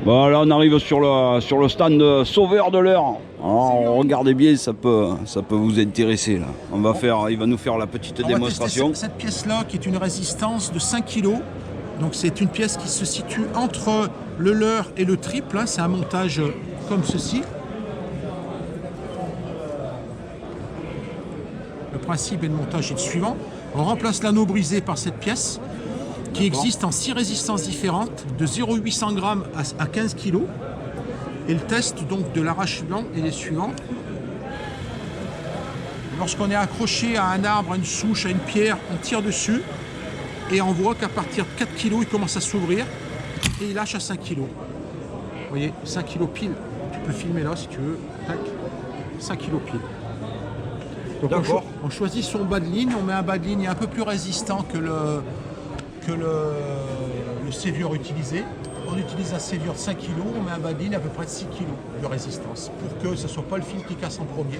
Bon, là on arrive sur le stand sauveur de l'heure. Alors regardez bien, ça peut vous intéresser là. Il va nous faire la petite démonstration. Cette pièce-là qui est une résistance de 5 kg. Donc c'est une pièce qui se situe entre le leurre et le triple. Hein. C'est un montage comme ceci. Le principe et le montage est le suivant. On remplace l'anneau brisé par cette pièce qui existe en 6 résistances différentes, de 0,800 g à 15 kg. Et le test donc de l'arrache-blanc est les suivants. Lorsqu'on est accroché à un arbre, à une souche, à une pierre, on tire dessus et on voit qu'à partir de 4 kg, il commence à s'ouvrir et il lâche à 5 kg. Vous voyez, 5 kg pile. Tu peux filmer là si tu veux. Tac. 5 kg pile. Donc on choisit son bas de ligne, on met un bas de ligne un peu plus résistant que le sévure utilisé. On utilise un sévure de 5 kg, on met un bas de ligne à peu près de 6 kg de résistance pour que ce ne soit pas le fil qui casse en premier,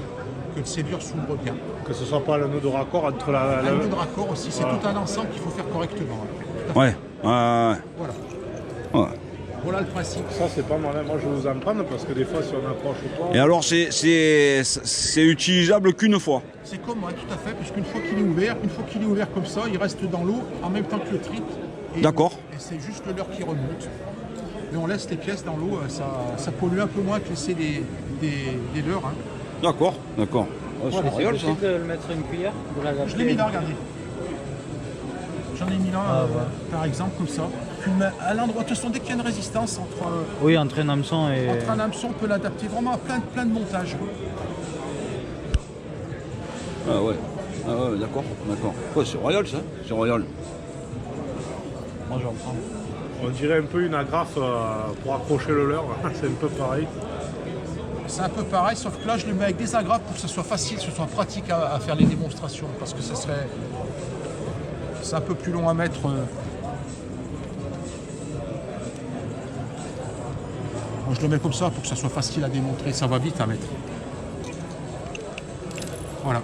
que le sévure s'ouvre bien. Que ce ne soit pas l'anneau de raccord entre la... L'anneau de raccord aussi, c'est tout un ensemble qu'il faut faire correctement. Ouais. Voilà. Ouais. Voilà le principe. Ça c'est pas malin, moi je vais vous en prendre parce que des fois si on approche pas... Et alors c'est utilisable qu'une fois? C'est comme moi, tout à fait, puisqu'une fois qu'il est ouvert, comme ça, il reste dans l'eau en même temps que le triple. D'accord. Et c'est juste le leurre qui remonte. Et on laisse les pièces dans l'eau, ça pollue un peu moins que laisser des leurres. Hein. D'accord. C'est possible de le mettre sur une cuillère? Je l'ai mis là, regardez. J'en ai mis là, par exemple, comme ça. Puis à l'endroit, de toute façon, dès qu'il y a une résistance entre... Oui, entre un hameçon et... Entre un hameçon, on peut l'adapter vraiment à plein de montages. Ah ouais, d'accord. Ouais, c'est royal ça, c'est royal. Moi j'en prends. On dirait un peu une agrafe pour accrocher le leurre, c'est un peu pareil. C'est un peu pareil, sauf que là je le mets avec des agrafes pour que ce soit facile, que ce soit pratique à faire les démonstrations, parce que c'est un peu plus long à mettre. Moi, je le mets comme ça pour que ça soit facile à démontrer, ça va vite à mettre. Voilà.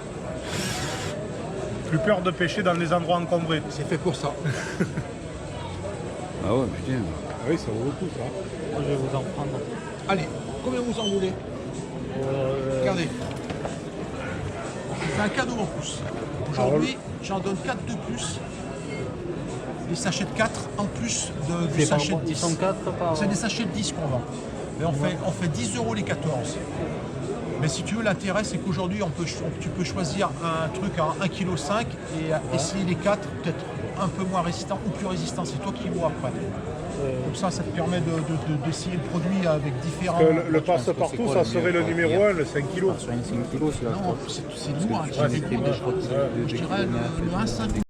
Plus peur de pêcher dans les endroits encombrés. C'est fait pour ça. Ah ouais, putain. Oui, ça vaut le coup ça. Moi je vais vous en prendre. Allez, combien vous en voulez? Regardez. Je fais un cadeau en plus. Aujourd'hui, j'en donne 4 de plus. Des sachets de 4 en plus du sachet de 10. Ils sont 4 par... C'est des sachets de 10 qu'on vend. Mais on fait 10 € les 14. Mais si tu veux, l'intérêt c'est qu'aujourd'hui tu peux choisir un truc à 1,5 kg et essayer les 4, peut-être un peu moins résistant ou plus résistant, c'est toi qui vois après. Comme ça te permet d'essayer le produit avec différents... Le passe-partout, ça serait le numéro 1, le 5 kg. Sur un 5 kg, celui-là. Non, c'est lourd, je dirais le 1,5 kg.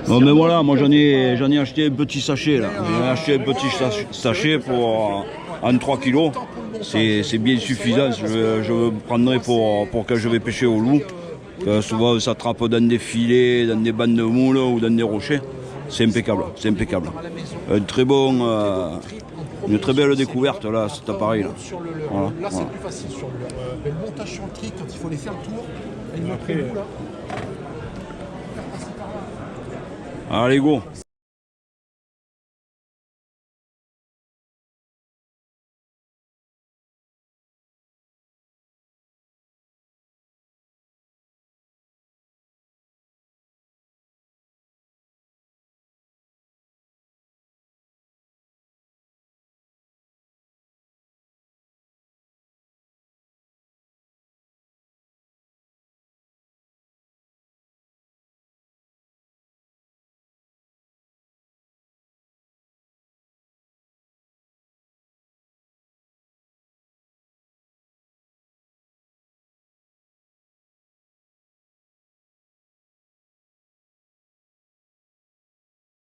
Bon mais voilà, moi j'en ai acheté un petit sachet là. J'ai acheté un petit sachet pour en 3 kg. C'est bien suffisant. Je prendrai pour que je vais pêcher au loup. Souvent ça attrape dans des filets, dans des bandes de moules ou dans des rochers. C'est impeccable, c'est impeccable. Une très belle découverte là, cet appareil là. Voilà, là c'est plus facile sur le montage sur le trick quand il faut les faire le tour. Et après, là. Allez go.